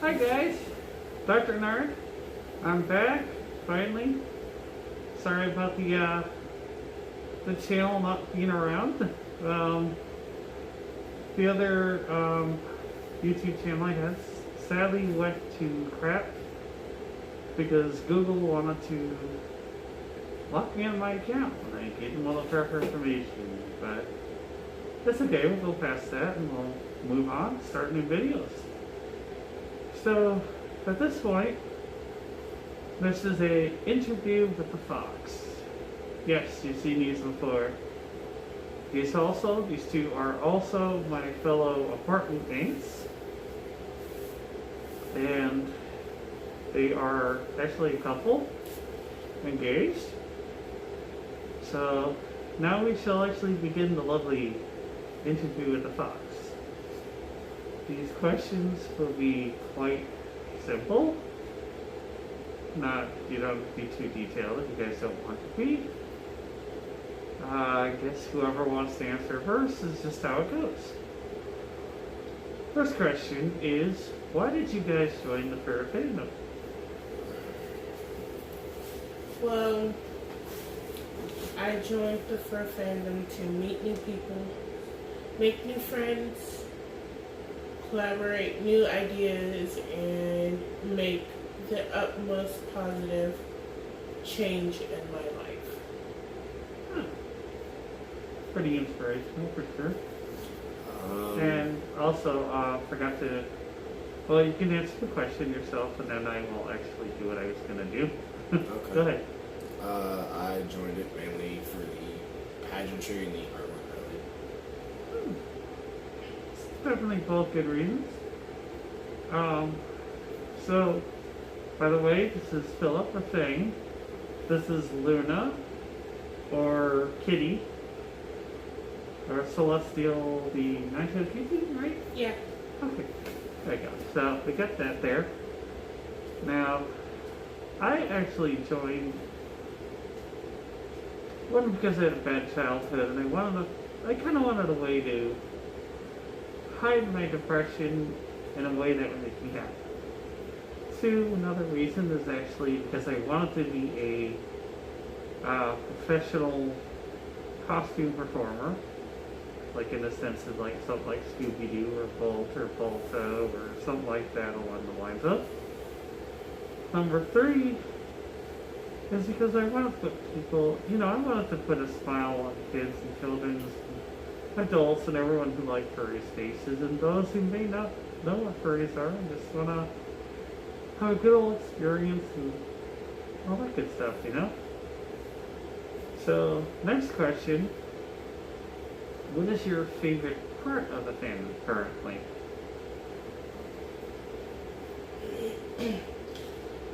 Hi guys, Dr. Reynard. I'm back, finally. Sorry about the channel not being around. The other YouTube channel I had sadly went to crap because Google wanted to lock me on my account and I didn't want to track her information. But that's okay, we'll go past that and we'll move on, start new videos. So, at this point, this is a interview with the fox. Yes, you've seen these before. These two are also my fellow apartment mates. And they are actually a couple, engaged. So, now we shall actually begin the lovely interview with the fox. These questions will be quite simple. You don't be too detailed if you guys don't want to be. I guess whoever wants to answer first is just how it goes. First question is, why did you guys join the fur fandom? Well, I joined the fur fandom to meet new people, make new friends, collaborate new ideas, and make the utmost positive change in my life. Huh. Pretty inspirational for sure. And also, forgot to, well, you can answer the question yourself and then I will actually do what I was going to do. Okay. Go ahead. I joined it mainly for the pageantry and the artwork of it. Definitely both good reasons. So, by the way, this is Philip the Thing. This is Luna, or Kitty, or Celestial the Night of Kitty, right? Yeah. Okay, there you go. So, we got that there. Now, I actually joined, one because I had a bad childhood, and I kind of wanted a way to hide my depression in a way that would make me happy. Two, another reason is actually because I wanted to be a professional costume performer, like in the sense of like something like Scooby-Doo or Bolt or Balto or something like that along the lines of. Number three is because I wanted to put people, I wanted to put a smile on kids and children, adults, and everyone who like furries faces, and those who may not know what furries are and just want to have a good old experience and all that good stuff, So, next question. What is your favorite part of the fandom currently?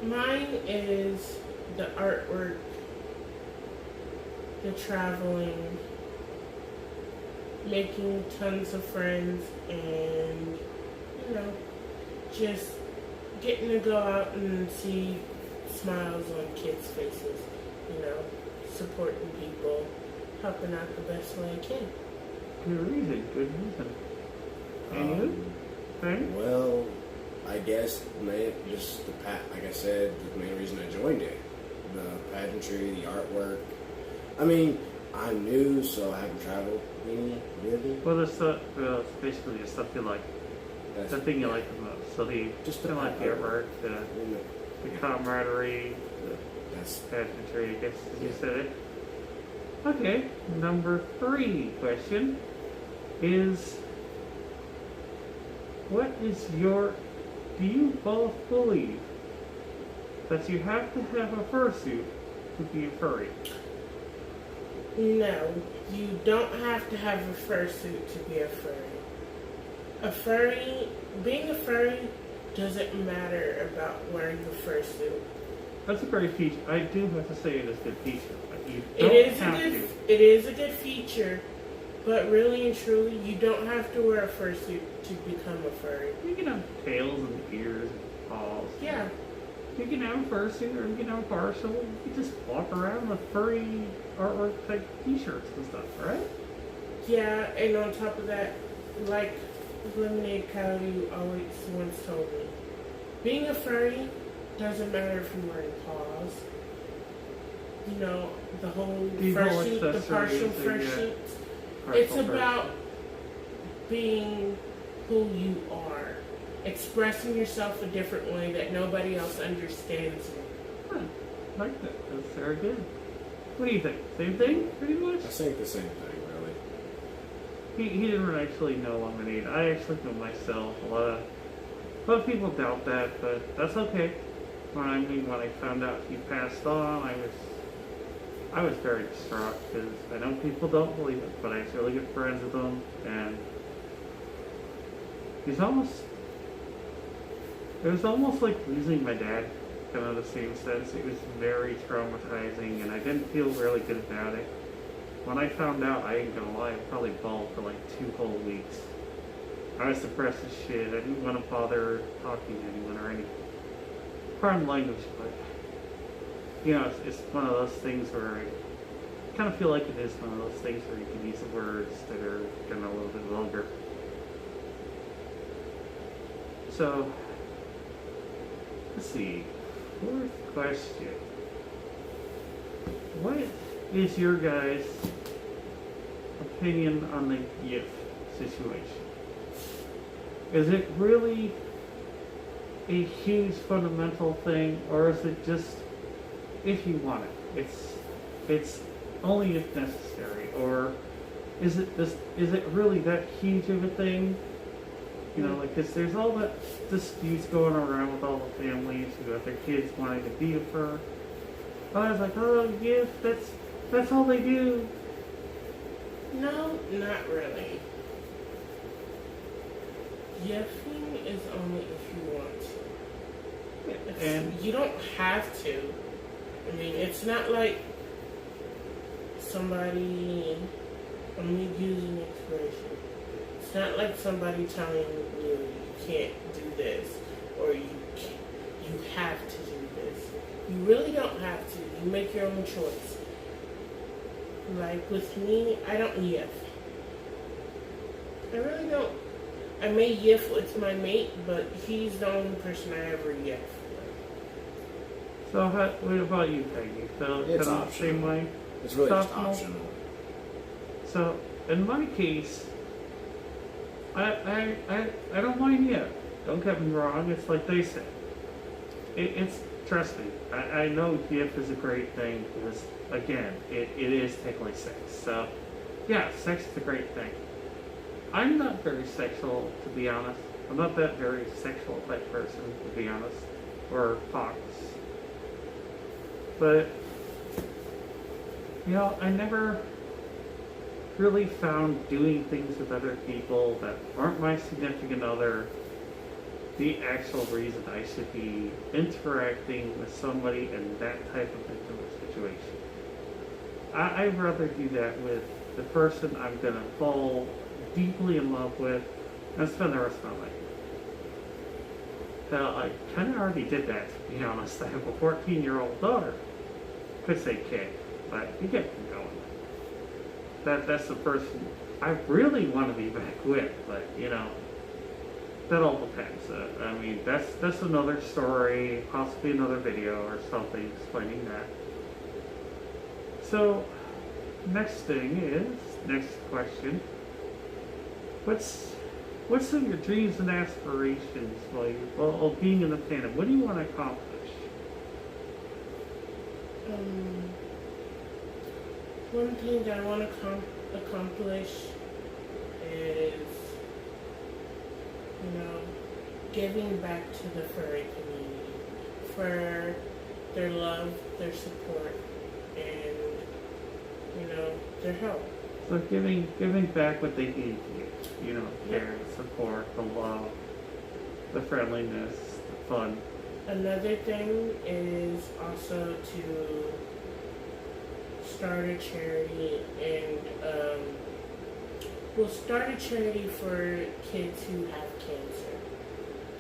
Mine is the artwork, the traveling, making tons of friends, and, just getting to go out and see smiles on kids' faces, supporting people, helping out the best way I can. Good reason. And you? Thing? Well, I guess like I said, the main reason I joined it, the pageantry, the artwork. I mean, I'm new, so I haven't traveled any, really. Well, it's basically the stuff you like. That's The thing you like the most. So Just the the like the artwork, the camaraderie, That's pageantry, I guess you said it. Okay, number 3 question is, do you both believe that you have to have a fursuit to be a furry? No, you don't have to have a fursuit to be a furry. Being a furry doesn't matter about wearing a fursuit. That's a great feature. I do have to say it is a good feature. But you It don't is have a good. to. It is a good feature, but really and truly, you don't have to wear a fursuit to become a furry. You can have tails and ears and paws. Yeah. You can have a fursuit or you can have a partial. You can just walk around with furry artwork type t-shirts and stuff, right? Yeah, and on top of that, like Lemonade Coyote always once told me, being a furry doesn't matter if you're wearing paws. You know, the whole The whole fursuit, the partial accessories, fursuit. Partial It's about fursuit. being who you are, expressing yourself a different way that nobody else understands you. Huh, I like that. That's very good. What do you think? Same thing, pretty much? I think the same thing, really. He didn't actually know lemonade. I actually know myself. A lot of people doubt that, but that's okay. When I found out he passed on, I was very distraught because I know people don't believe it, but I was really good friends with him, and it was almost like losing my dad, kind of the same sense. It was very traumatizing, and I didn't feel really good about it. When I found out, I ain't gonna lie, I probably bawled for like 2 whole weeks. I was depressed as shit. I didn't want to bother talking to anyone or any foreign language, but you know, it's one of those things where I kind of feel like it is one of those things where you can use words that are kind of a little bit vulgar. So, let's see. 4th question. What is your guys' opinion on the gift situation? Is it really a huge fundamental thing, or is it just if you want it? It's only if necessary, or is it really that huge of a thing? You know, like, 'cause there's all that disputes going around with all the families who have their kids wanting to be a fur. I was like, oh, gift, that's all they do. No, not really. Gifting is only if you want to. And You don't have to. I mean, it's not like somebody, I'm using inspiration. It's not like somebody telling you can't do this or you have to do this. You really don't have to. You make your own choice. Like with me, I don't yiff. I really don't. I may yiff with my mate, but he's the only person I ever yiff. so, what about you, Peggy? So, It's kind of the same optional. way? It's really just Optional. optional. So, in my case, I don't mind yet. Don't get me wrong. It's like they said. Trust me. I know GIF is a great thing because, again, it is technically sex. So, yeah, sex is a great thing. I'm not very sexual, to be honest. I'm not that very sexual type person, to be honest, or fox. But, you know, I never really found doing things with other people that aren't my significant other the actual reason I should be interacting with somebody in that type of intimate situation. I'd rather do that with the person I'm going to fall deeply in love with and spend the rest of my life with. Hell, I kind of already did that, to be honest. I have a 14-year-old daughter. Could say kid, but you get me going. That's the person I really want to be back with, but, you know, that all depends. I mean, that's another story, possibly another video or something explaining that. So, next question. What's some of your dreams and aspirations while being in the fandom? What do you want to accomplish? One thing that I want to accomplish is, you know, giving back to the furry community for their love, their support, and, you know, their help. So giving back what they gave you. You know, care, support, the love, the friendliness, the fun. Another thing is also to start a charity and we'll start a charity for kids who have cancer.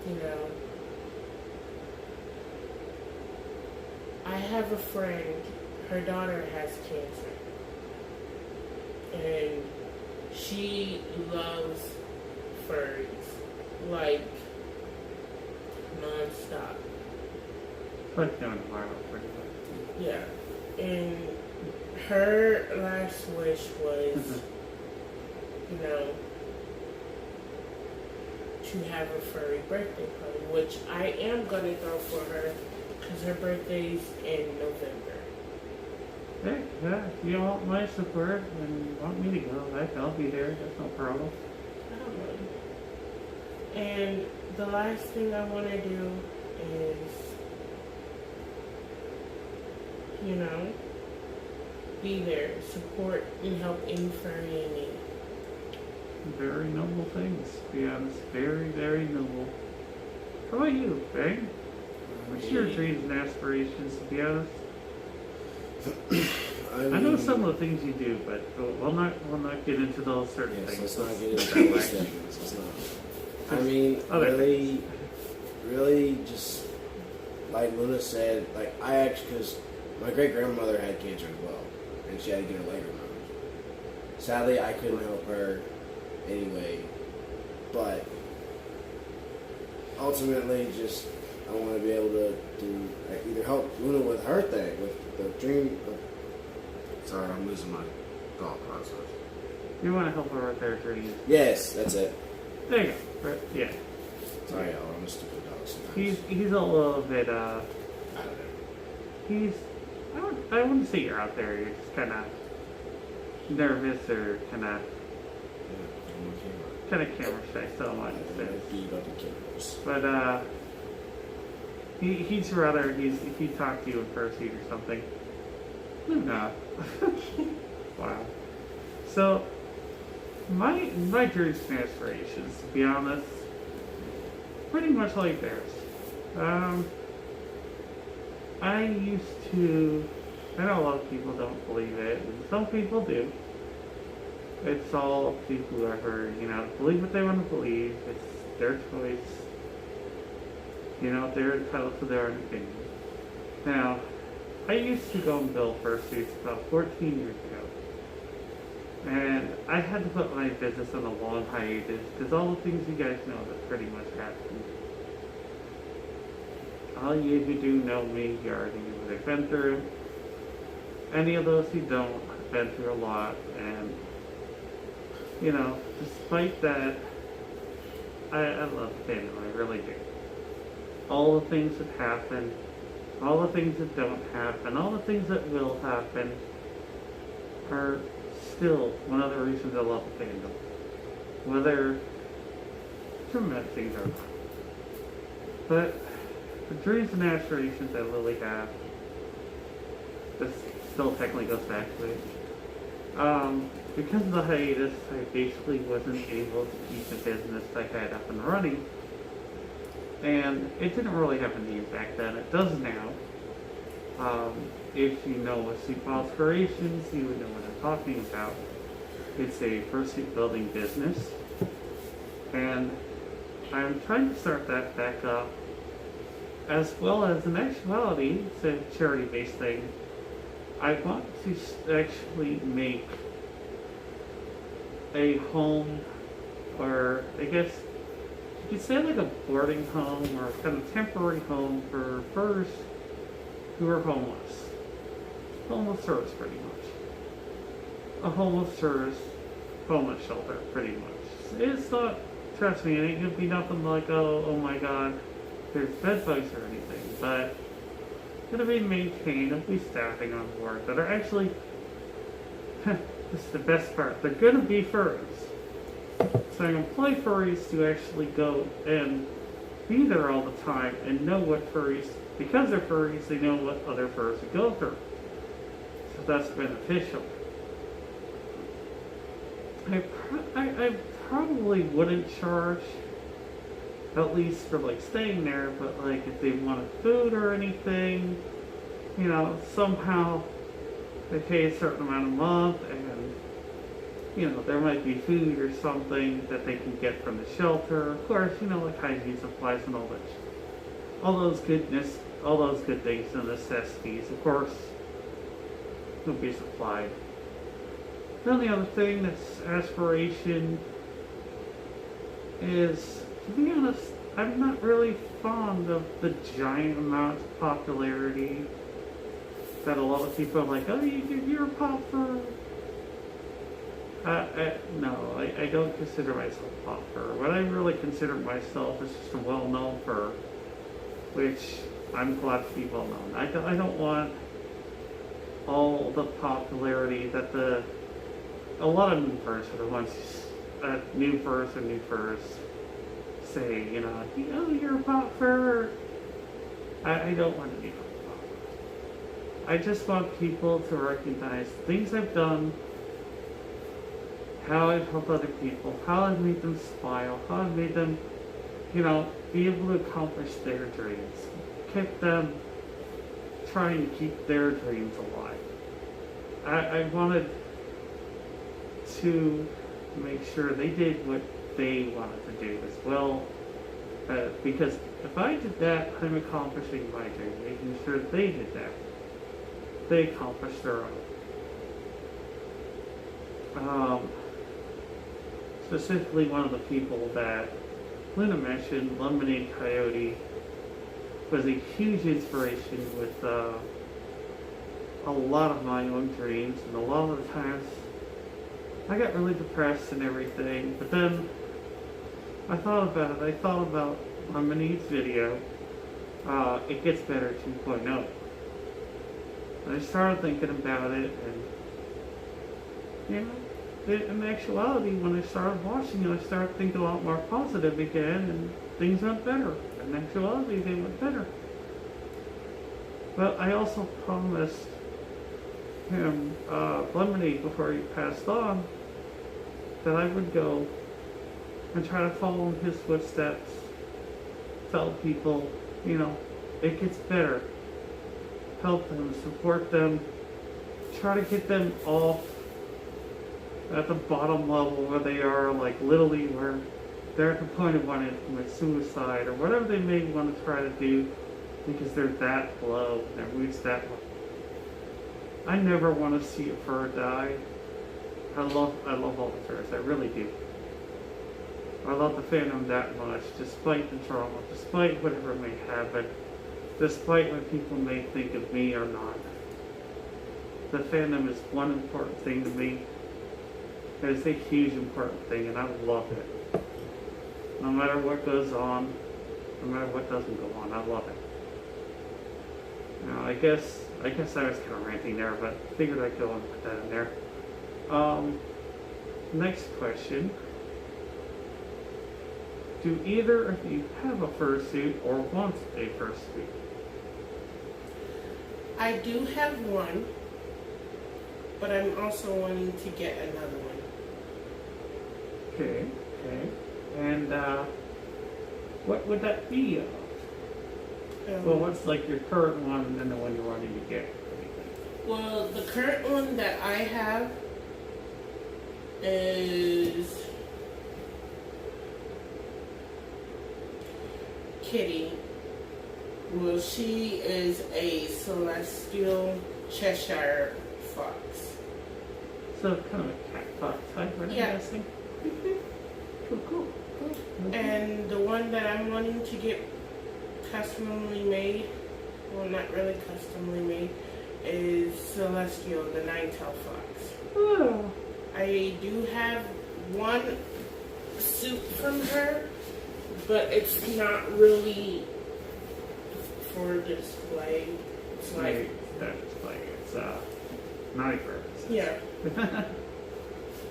You know, I have a friend, her daughter has cancer, and she loves furries like non-stop. stop. But doing viral pretty much. Yeah. And her last wish was, you know, to have a furry birthday party, which I am gonna throw for her because her birthday's in November. Hey, yeah, if you want my support and want me to go, I'll be there. That's no problem. I don't know. And the last thing I want to do is, you know, be there, support and help any furry in need. Very noble things, to be honest. Very, very noble. How about you, Bang? What's your dreams and aspirations, to be honest? I know some of the things you do, but we'll not get into those certain things. Let's not get into those things. Let's not. I mean, really, just like Luna said, like I actually, because my great grandmother had cancer as well, and she had to get her leg removed. Sadly, I couldn't help her anyway, but ultimately, just I want to be able to do either help Luna with her thing, with the dream. Sorry, I'm losing my thought process. You want to help her with their dreams. Yes, that's it. There you go. Right, yeah. Sorry, y'all. I'm a stupid dog sometimes. He's a little bit, I don't know. I wouldn't say you're out there. You're just kind of nervous or kind of camera shy, so much. But he'd rather he talk to you in person or something. No. Wow. So my dreams and aspirations, to be honest, pretty much like theirs. I used to. I know a lot of people don't believe it, and some people do. It's all up to whoever, believe what they want to believe. It's their choice. They're entitled to their own opinion. Now, I used to go and build fursuits about 14 years ago. And I had to put my business on a long hiatus because all the things you guys know that pretty much happened. All you who do know me, you already knew what I've been through. Any of those who don't, I've been through a lot. And, despite that, I love the family, I really do. All the things that happen, all the things that don't happen, all the things that will happen are still one of the reasons I love the fandom. Whether traumatic things or not. But the dreams and aspirations I really have, this still technically goes back to it. Because of the hiatus, I basically wasn't able to keep the business I had up and running. And it didn't really have a name back then. It does now. If you know what Sleep Files Creations, you would know what I'm talking about. It's a fursuit building business. And I'm trying to start that back up. As well as, in actuality, it's a charity-based thing. I want to actually make a home, or I guess you could say like a boarding home or a kind of temporary home for furs who are homeless. Homeless tourists, pretty much. A homeless tourist homeless shelter, pretty much. It's not, trust me, it ain't gonna be nothing like, oh my god, there's bed bugs or anything, but it's gonna be maintained, there'll be staffing on board that are actually, this is the best part, they're gonna be furries. So I employ furries to actually go and be there all the time and know what furries, because they're furries, they know what other furs would go through. So that's beneficial. I probably wouldn't charge, at least for like staying there, but like if they wanted food or anything, somehow they pay a certain amount a month and there might be food or something that they can get from the shelter. Of course, like hygiene supplies and all that. All those good things and necessities, of course, will be supplied. Then the other thing that's aspiration is, to be honest, I'm not really fond of the giant amount of popularity that a lot of people are like, oh, you're a popper. No, I don't consider myself a popper. What I really consider myself is just a well-known fur, which I'm glad to be well-known. I don't want all the popularity that a lot of new furs are the ones, new furs say, oh, you're a pop fur. I don't want to be a pop fur. I just want people to recognize things I've done, how I've helped other people, how I've made them smile, how I've made them, be able to accomplish their dreams, kept them trying to keep their dreams alive. I wanted to make sure they did what they wanted to do as well, because if I did that, I'm accomplishing my dream, making sure they did that. They accomplished their own. Specifically, one of the people that Luna mentioned, Lemonade Coyote, was a huge inspiration with a lot of my own dreams, and a lot of the times I got really depressed and everything, but then I thought about it. I thought about Lemonade's video, It Gets Better 2.0. And I started thinking about it, and in actuality, when I started watching it, I started thinking a lot more positive again, and things went better. In actuality, they went better. But I also promised him, Lemonade, before he passed on, that I would go and try to follow in his footsteps, tell people, it gets better, help them, support them, try to get them off at the bottom level where they are, like literally where they're at the point of wanting to commit suicide or whatever they may want to try to do because they're that low, their mood's that low. I never want to see a fur die. I love all the furs, I really do. I love the fandom that much, despite the drama, despite whatever may happen, despite what people may think of me or not. The fandom is one important thing to me. It is a huge important thing, and I love it. No matter what goes on, no matter what doesn't go on, I love it. I guess I was kind of ranting there, but figured I'd go and put that in there. Next question. Do either of you have a fursuit or want a fursuit? I do have one, but I'm also wanting to get another one. Okay. And what would that be of? Well, what's like your current one and then the one you're wanting to get? Well, the current one that I have is Kitty. Well, she is a celestial Cheshire fox. So kind of a cat fox type, right? Yeah. Cool. And the one that I'm wanting to get customly made, well, not really customly made, is Celestial, the nine-tailed fox. Oh. I do have one suit from her, but it's not really for display. It's like that display. It's not a purpose. Yeah.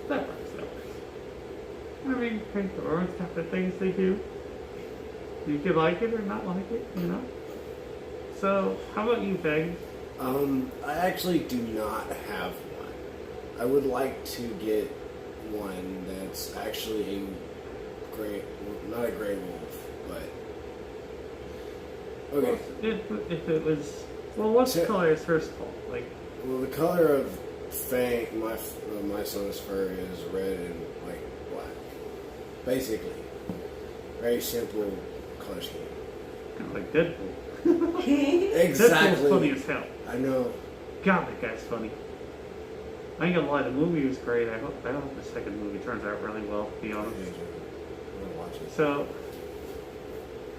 That works. I mean, painters have the things they do. You could like it or not like it, So, how about you, Peg? I actually do not have one. I would like to get one that's actually a gray, not a gray wolf, but okay. Well, if it was, well, what color is hers called? Well, the color of Fang, my son's fur is red and like black. Basically, very simple color scheme. Kind of like Deadpool. Exactly. Deadpool's funny as hell. I know. God, that guy's funny. I ain't gonna lie, the movie was great. I hope the second movie turns out really well, to be honest. I'm gonna watch it. So,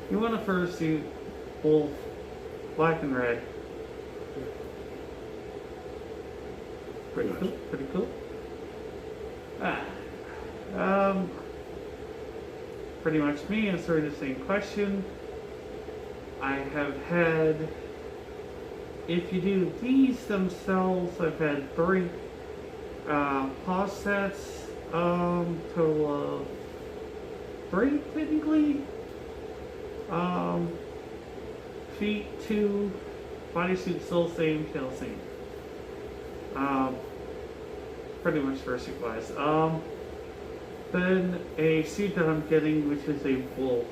You want a fursuit, wolf, black and red. Pretty cool. Pretty cool. Pretty much me answering the same question. I have had, if you do these themselves, I've had 3 paw sets, total of 3 technically. Feet 2, bodysuit still same, tail same. Pretty much fursuit wise. Then a suit that I'm getting, which is a wolf.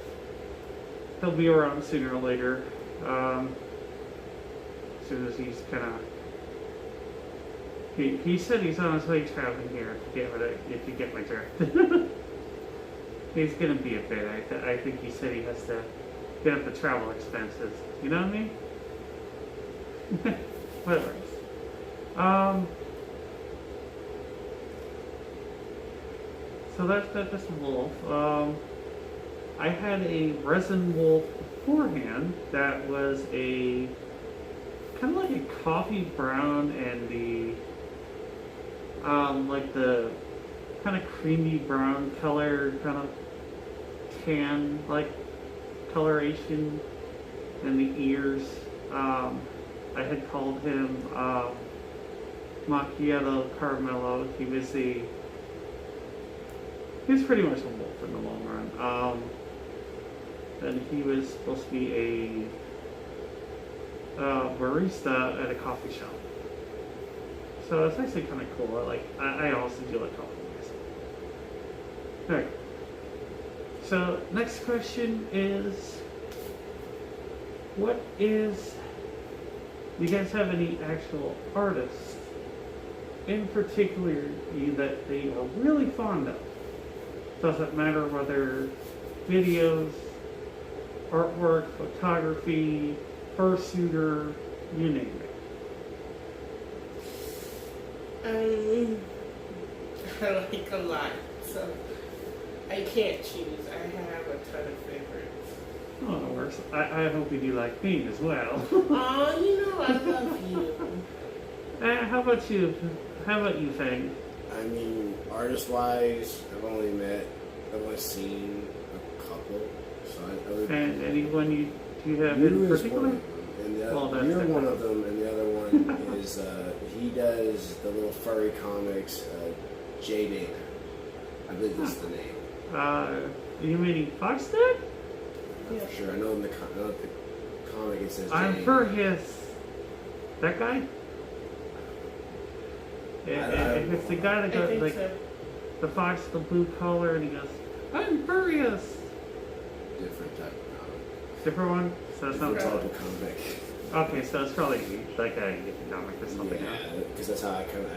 He'll be around sooner or later. As soon as he's kind of. He said he's on his way traveling here if you get my drift. He's gonna be a bit. I think he said he has to get up the travel expenses. You know what I mean? Whatever. So that's a wolf. I had a resin wolf beforehand that was a kind of like a coffee brown and the like the kind of creamy brown color, kind of tan like coloration in the ears. I had called him Macchiato Caramello. He was pretty much a wolf in the long run. And he was supposed to be a barista at a coffee shop. So it's actually kind of cool. I also do like coffee myself. Alright. So next question is, do you guys have any actual artists in particular that they are really fond of? Doesn't matter whether videos, artwork, photography, fursuiter, you name it. I like a lot, so I can't choose. I have a ton of favorites. Oh, that works. I hope you do like me as well. Oh, you know I love you. How about you? How about you, Fang? I mean, artist-wise, I've only seen a couple. So I would. And anyone you have You in is particular? one of them, and you're one of them, and the other one is he does the little furry comics. J Dana, I believe that's the name. You meaning Foxdead? Yeah, for sure. I know in the comic it says. I'm J. Furhius. That guy? It's the guy that I got think like so. the fox, the blue collar, and he goes, "I'm Furhius." Different type of comic. Different one? So it's not. Different type of comic. Okay, so it's probably like a comic or something. Yeah, because that's how I kind of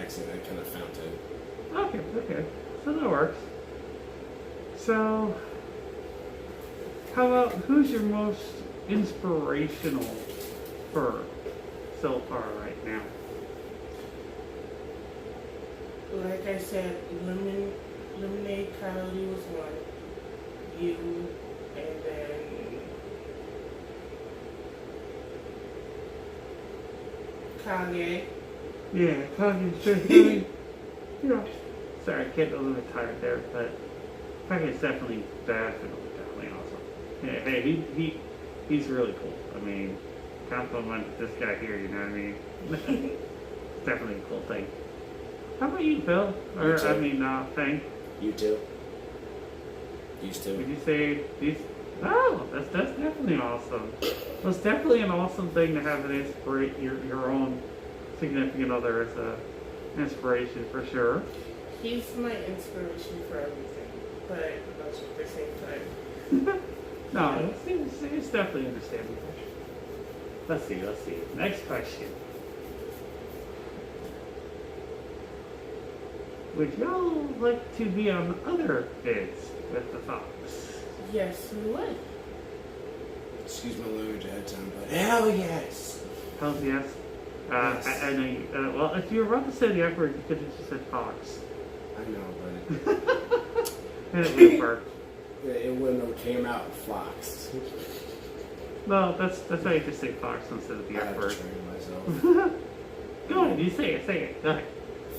found it. Okay. So that works. So, how about who's your most inspirational fur so far right now? Like I said, Lemonade Coyote was one. You, and then Kage. Yeah, Kage's sorry, I can't a little bit tired there, but Kage's definitely awesome. Yeah, hey, he's really cool. I mean, compliment this guy here, you know what I mean? It's definitely a cool thing. How about you, Phil? Or, Fang? You too? Used to. Would you say these? Oh, that's definitely awesome. That's definitely an awesome thing to have your own significant other as a inspiration for sure. He's my inspiration for everything, but most at the same time. No, it's definitely understandable. Let's see. Next question. Would y'all like to be on other bids with the Fox? Yes, we would. Excuse my language ahead of time, but hell yes! Hell's yes? Yes. I know you. Well, if you were about to say the F word, you could have just said Fox. I know, but And it would work. it wouldn't have came out Fox. Well, that's why you just say fox instead of the I F have to word. train myself. Go ahead, you say it. Go ahead.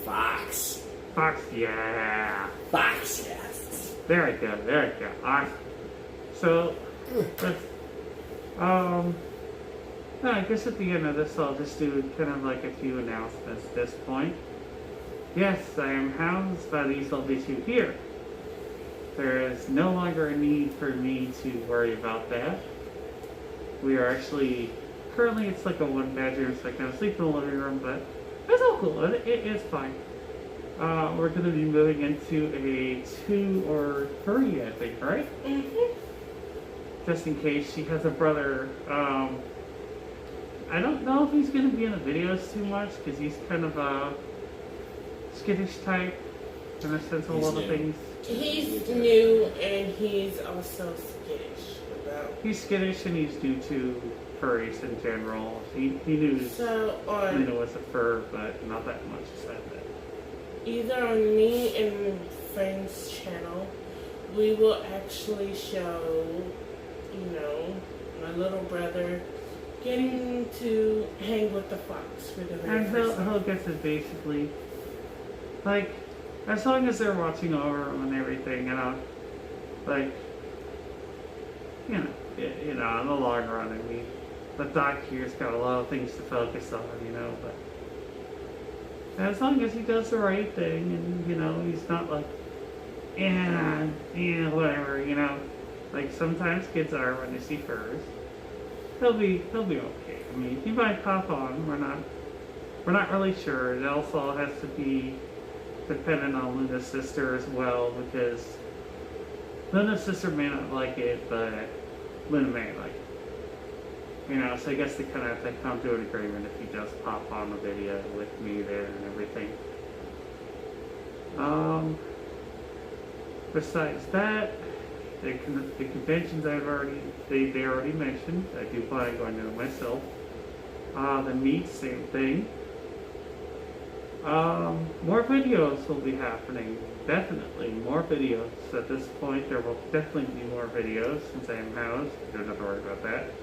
Fox. Fox, yeah. Fox, yes. There we go. Awesome. So, let's, no, I guess at the end of this, I'll just do kind of like a few announcements at this point. Yes, I am housed by these lovely two here. There is no longer a need for me to worry about that. We are actually, currently it's like a one bedroom, so I kind of sleep in the living room, but it's all cool. It's fine. We're going to be moving into a 2 or 3, I think, right? Mm-hmm. Just in case she has a brother. I don't know if he's going to be in the videos too much, because he's kind of a skittish type, in a sense of a lot of things. He's new, and he's also skittish about. He's skittish, and he's due to furries in general. He knew Luna was a fur, but not that much aside that. Either on me and friend's channel, we will actually show, my little brother getting to hang with the fox for the very And first time. he'll get to basically, like, as long as they're watching over him and everything, like, in the long run, I mean, the doc here's got a lot of things to focus on, but as long as he does the right thing and, he's not like, whatever, like sometimes kids are when they see furs. He'll be okay. I mean, he might pop on. We're not really sure. It also has to be dependent on Luna's sister as well, because Luna's sister may not like it, but Luna may like it. So I guess they kind of have to come to an agreement if he does pop on the video with me there and everything. Besides that, the conventions they already mentioned. I do plan on going to them myself. The meets, same thing. More videos will be happening. Definitely more videos. At this point, there will definitely be more videos since I am housed. You don't have to worry about that.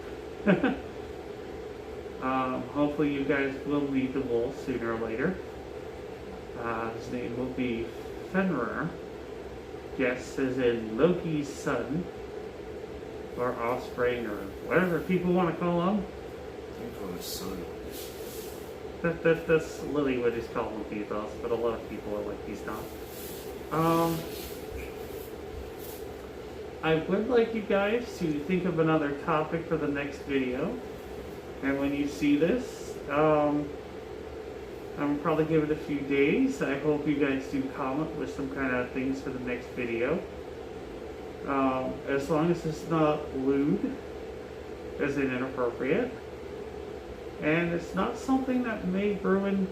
Hopefully you guys will meet the wolf sooner or later. His name will be Fenrir. Yes, as in Loki's son, or offspring, or whatever people want to call him. I think from his son. That's literally what he's called in ethos, but a lot of people are like, he's not. I would like you guys to think of another topic for the next video. And when you see this, I'm probably give it a few days. I hope you guys do comment with some kind of things for the next video. As long as it's not lewd, as in inappropriate, and it's not something that may ruin,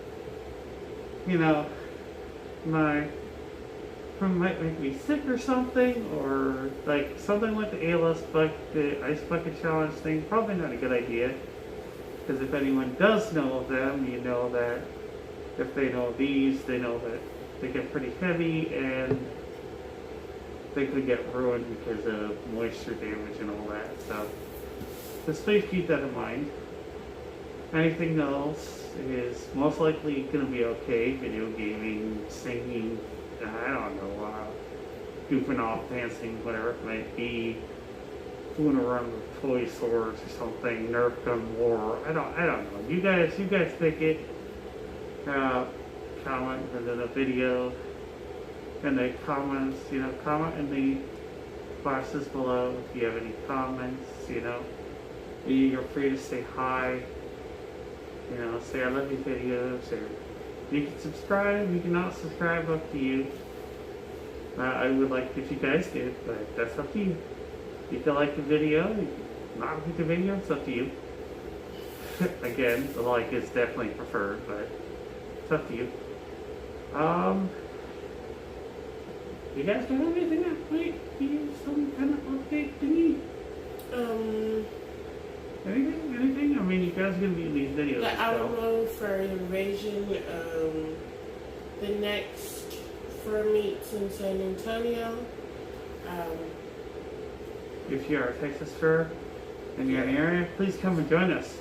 might make me sick or something, or like something like the ice bucket challenge thing. Probably not a good idea, because if anyone does know of them, you know that if they know these, they know that they get pretty heavy and they could get ruined because of moisture damage and all that. So just please keep that in mind. Anything else is most likely going to be okay. Video gaming, singing, I don't know, goofing off, dancing, whatever it might be, fooling around with toy swords or something, Nerf gun war. I don't know. You guys pick it. Comment under the video, in the comments, comment in the boxes below if you have any comments, you're free to say hi, say I love your videos, or you can subscribe, you can not subscribe, up to you. I would like if you guys did, but that's up to you. If you like the video, you can not like the video, it's up to you. Again, the like is definitely preferred, but it's up to you. You guys got anything that might be some kind of update thingy? Anything? I mean, you guys are gonna be in these videos. The outro for Invasion, the next fur meets in San Antonio. If you are a Texas fur, and you're in the area, please come and join us.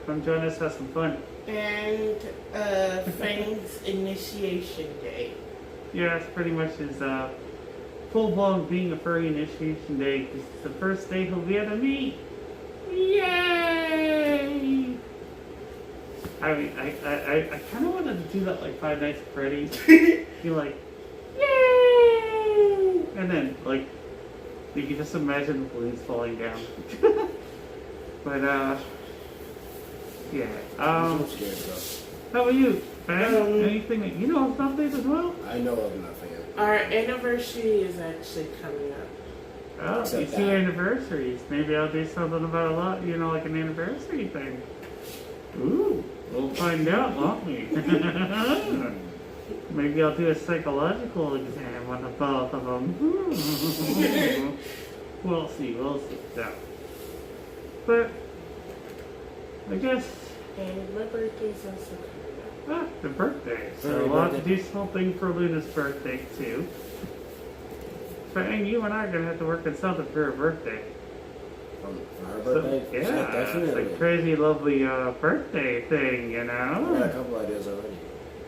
Come join us, have some fun. And Fang's initiation day. Yeah, it's pretty much his full-blown being a furry initiation day, because it's the first day he'll be able to meet. Yay! I mean, I kind of wanted to do that like Five Nights at Freddy's. You're like, yay! And then, like, you can just imagine the balloons falling down. But, yeah. I'm scared, bro. How about you, man? Anything that you know about this as well? I know of nothing. Our anniversary is actually coming up. Oh, Except you two that. anniversaries. Maybe I'll do something about a lot, you know, like an anniversary thing. Ooh, we'll find out, won't we? Maybe I'll do a psychological exam on the both of them. We'll see. Yeah. But, I guess, And my birthday's also coming up. the birthday. So Happy we'll have to birthday. do something for Luna's birthday, too. Fang, you and I are going to have to work on something for her birthday. For her So, birthday? yeah, Definitely. it's a crazy, lovely birthday thing, you I got a know? couple ideas already.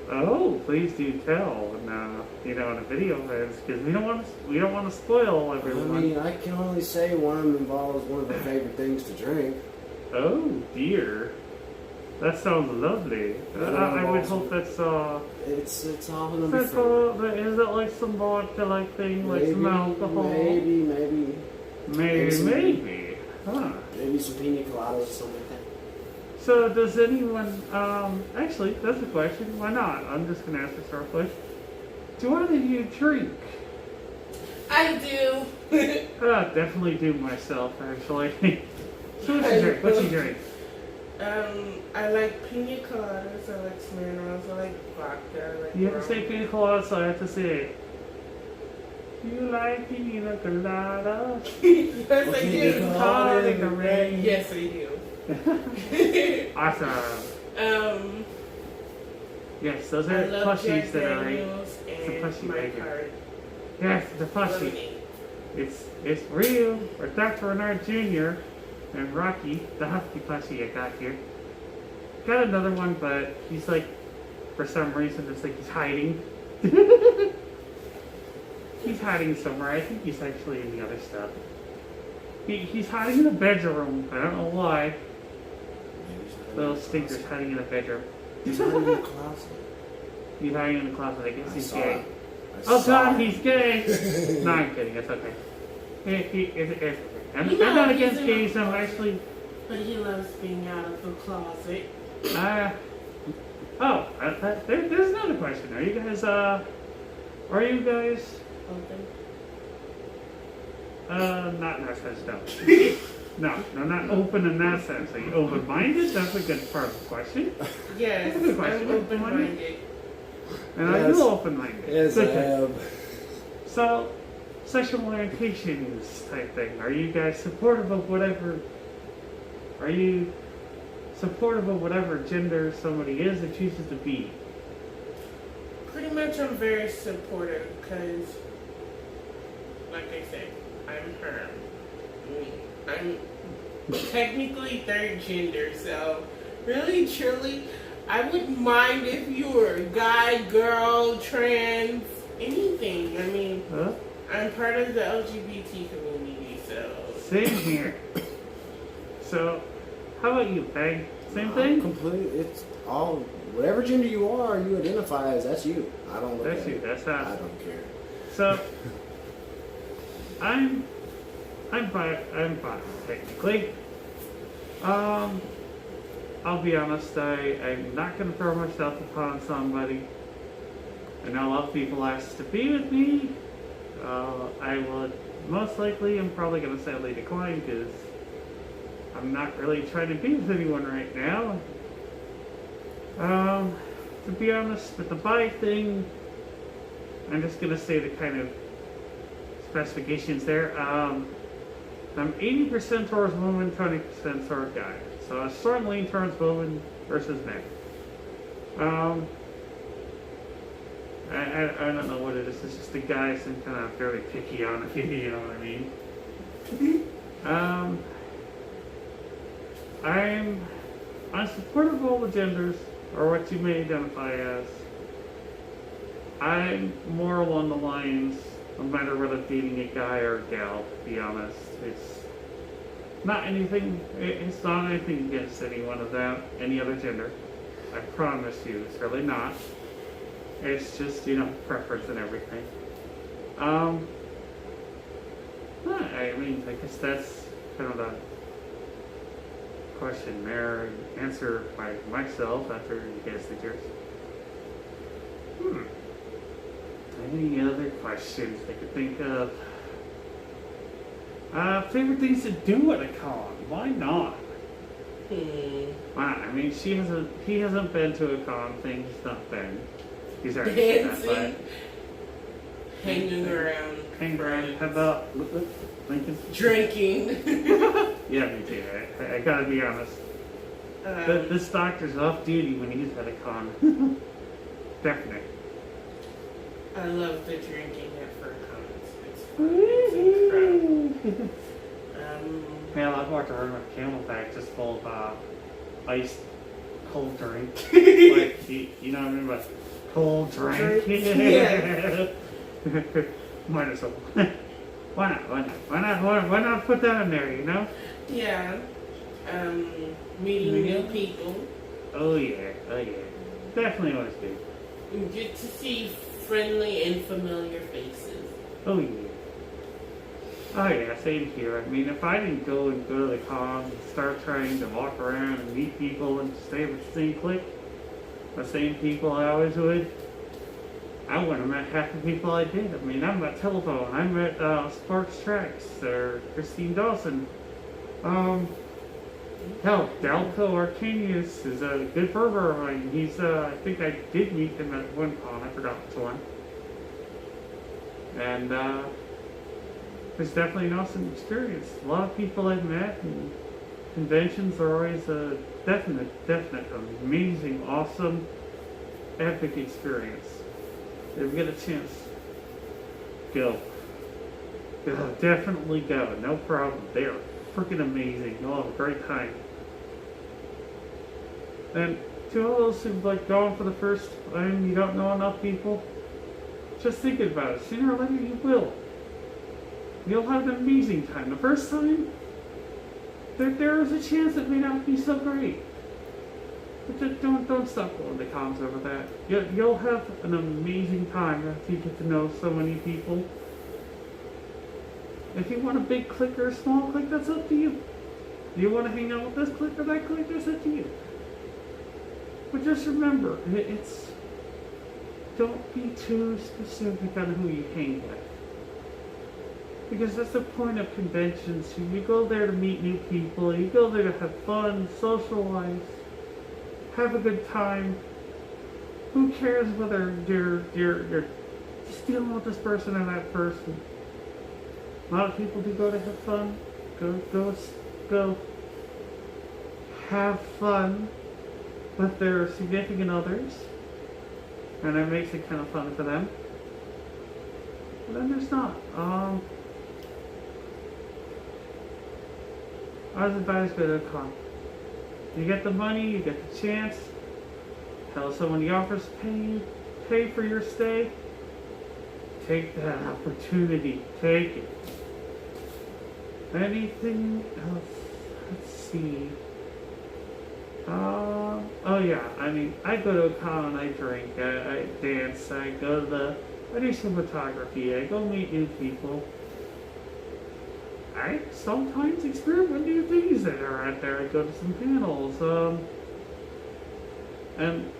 Oh, please do tell, and you know, in a video, because we don't want to spoil I everyone. mean, I can only say one of them involves one of her favorite things to drink. Oh dear, that sounds lovely. I would hope that's It's all gonna be that's fun. is it like some vodka like thing, like some alcohol? Maybe Maybe. Huh. maybe some pina coladas or something like that. So does anyone, actually, that's a question. Why not? I'm just going to ask this real quick. Do either of you drink? I do. Definitely do myself, actually. So what's you drink? What's you drink? I like pina coladas, I like Smirnoffs, I like vodka, I like You have to rum. say pina colada, so I have to say, you like pina colada? Yes, I Okay, do. you Caught in the rain. Yes, I do. Awesome. Yes, those I are love plushies Jack that are Daniels a and plushie my baby. card. Yes, the plushie. Lemonade. It's real, or Dr. Reynard Jr. and Rocky, the husky plushie I got here. Got another one, but he's like, for some reason, it's like he's hiding. He's hiding somewhere. I think he's actually in the other stuff. He's hiding in the bedroom. I don't know why. Little stinker's hiding in the bedroom. He's hiding in the closet. He's hiding in the closet. I guess I he's saw gay. it. I Oh saw God, it. he's gay. No, I'm kidding. It's okay. It's okay. I'm You know, not he's against in gays. the I'm closet. actually. But he loves being out of the closet. There's another question. Are you guys Open. not in that sense, no. No, not open in that sense. Are you open-minded? That's a good part of the question. Yes, That's a good question. I'm open-minded. And are Yes. you open-minded? Yes, I Good thing. am. So, sexual orientations type thing. Are you guys supportive of whatever? Are you supportive of whatever gender somebody is or chooses to be? Pretty much I'm very supportive because, like I said, I'm her. I'm technically third gender, so really, truly, I wouldn't mind if you were guy, girl, trans, anything. I mean, Huh? I'm part of the LGBT community, so. Same here. So, how about you, Peg? Same thing? Completely. It's all whatever gender you are, you identify as. That's you. I don't look That's at you. it. That's I us. don't care. So, I'm fine. I'm fine, technically. I'll be honest. I'm not gonna throw myself upon somebody. I know a lot of people ask to be with me. I would most likely. I'm probably gonna sadly decline because I'm not really trying to be with anyone right now. To be honest, with the bi thing, I'm just gonna say the kind of specifications there. I'm 80% towards women, 20% towards guys. So I sort of lean towards women versus men. I don't know what it is. It's just the guys I'm kind of very picky on it. You know what I mean? I'm supportive of all the genders, or what you may identify as. I'm more along the lines, no matter whether dating a guy or a gal, to be honest. It's not anything against anyone of that, any other gender. I promise you, it's really not. It's just, preference and everything. I mean, I guess that's kind of a question there, answer by myself after you guys did yours. Any other questions I could think of? Favorite things to do at a con? Why not? Wow, I mean, he hasn't been to a con thing. He's not been. He's already said that, but hanging around. How about Lincoln? Drinking. Yeah, me too. I gotta be honest. This doctor's off duty when he's at a con. Definitely. I love the drinking at FurCons. It's fun. It's incredible. Man, I've walked around with a Camelback just full of iced cold drink. Like, you know what I mean? But cold drink. Yeah. Might as well. Why not put that in there, Yeah. Meeting new people. Oh yeah. Definitely always good. You get to see friendly and familiar faces. Oh yeah, same here. I mean, if I didn't go to the cons and start trying to walk around and meet people and stay with the same clique, the same people I always would, I wouldn't have met half the people I did. I mean, I met Telephone, I met Sparks Tracks, or Christine Dawson. Hell, Dalco Arcanius is a good fervor of mine. He's, I think I did meet him at one con, I forgot which one. And, it's definitely an awesome experience. A lot of people I've met, and conventions are always a definite, amazing, awesome, epic experience. If you get a chance, go. Definitely go. No problem. They are freaking amazing. You'll have a great time. And to all those who've gone for the first time, you don't know enough people, just thinking about it. Sooner or later you will. You'll have an amazing time. The first time, there is a chance it may not be so great. But just don't stop going to cons over that. You'll have an amazing time after you get to know so many people. If you want a big clique or a small clique, that's up to you. Do you want to hang out with this clique or that clique? That's up to you. But just remember, don't be too specific on who you hang with. Because that's the point of conventions. You go there to meet new people. You go there to have fun, socialize, have a good time. Who cares whether you're just dealing with this person or that person? A lot of people do go to have fun. Go have fun with their significant others. And that makes it kind of fun for them. But then there's not. I was advised to go to a con. You get the money, you get the chance. Tell someone the offers to pay for your stay. Take that opportunity. Take it. Anything else? Let's see. Oh yeah, I mean, I go to a con, I drink, I dance, I do some photography, I go meet new people. I sometimes experiment new things that are out there. I go to some panels, and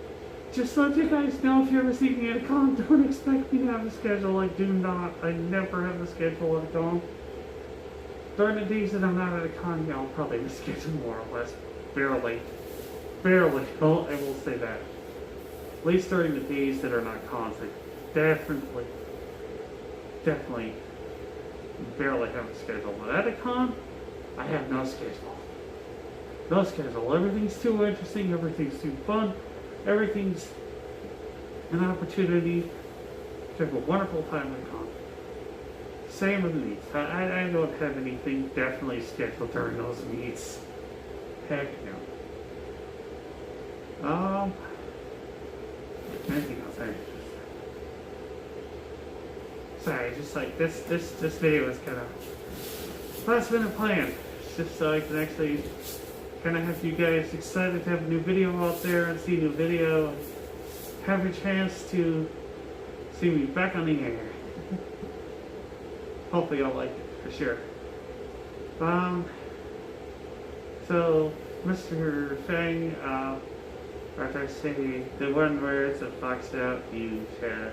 just so you guys know, if you ever see me at a con, don't expect me to have a schedule. I do not. I never have a schedule at a con. During the days that I'm not at a con, yeah, I'll probably have a schedule more or less. Barely. Oh, I will say that. At least during the days that are not cons, I definitely barely have a schedule. But at a con, I have no schedule. No schedule. Everything's too interesting. Everything's too fun. Everything's an opportunity to have a wonderful time at a con. Same with meets. I don't have anything definitely scheduled during those meets. heck no. Anything else? Sorry, just like this video is kind of last minute plan. It's just so I can actually kind of have you guys excited to have a new video out there and see a new video, and have a chance to see me back on the air. Hopefully y'all like it, for sure. So, Mr. Fang, after I say the one words that fox out, you share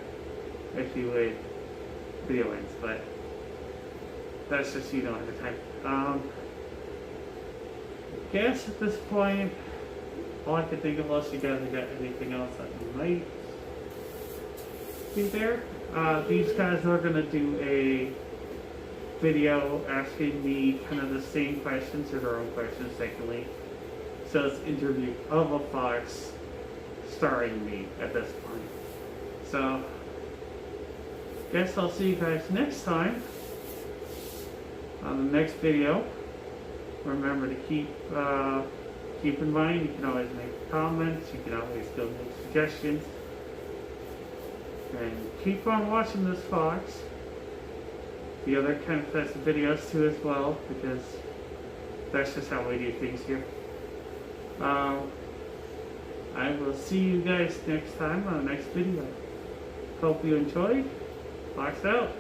if you would video ends, but that's just you don't have the time. I guess at this point, all I can think of, unless you guys have got anything else that might be there. These guys are gonna do a video asking me kind of the same questions or their own questions, secondly. So it's an interview of a fox starring me at this point. So guess I'll see you guys next time on the next video. Remember to keep in mind, you can always make comments, you can always still make suggestions, and keep on watching this fox. The other kind of types of videos too as well, because that's just how we do things here. I will see you guys next time on the next video. Hope you enjoyed. Fox out.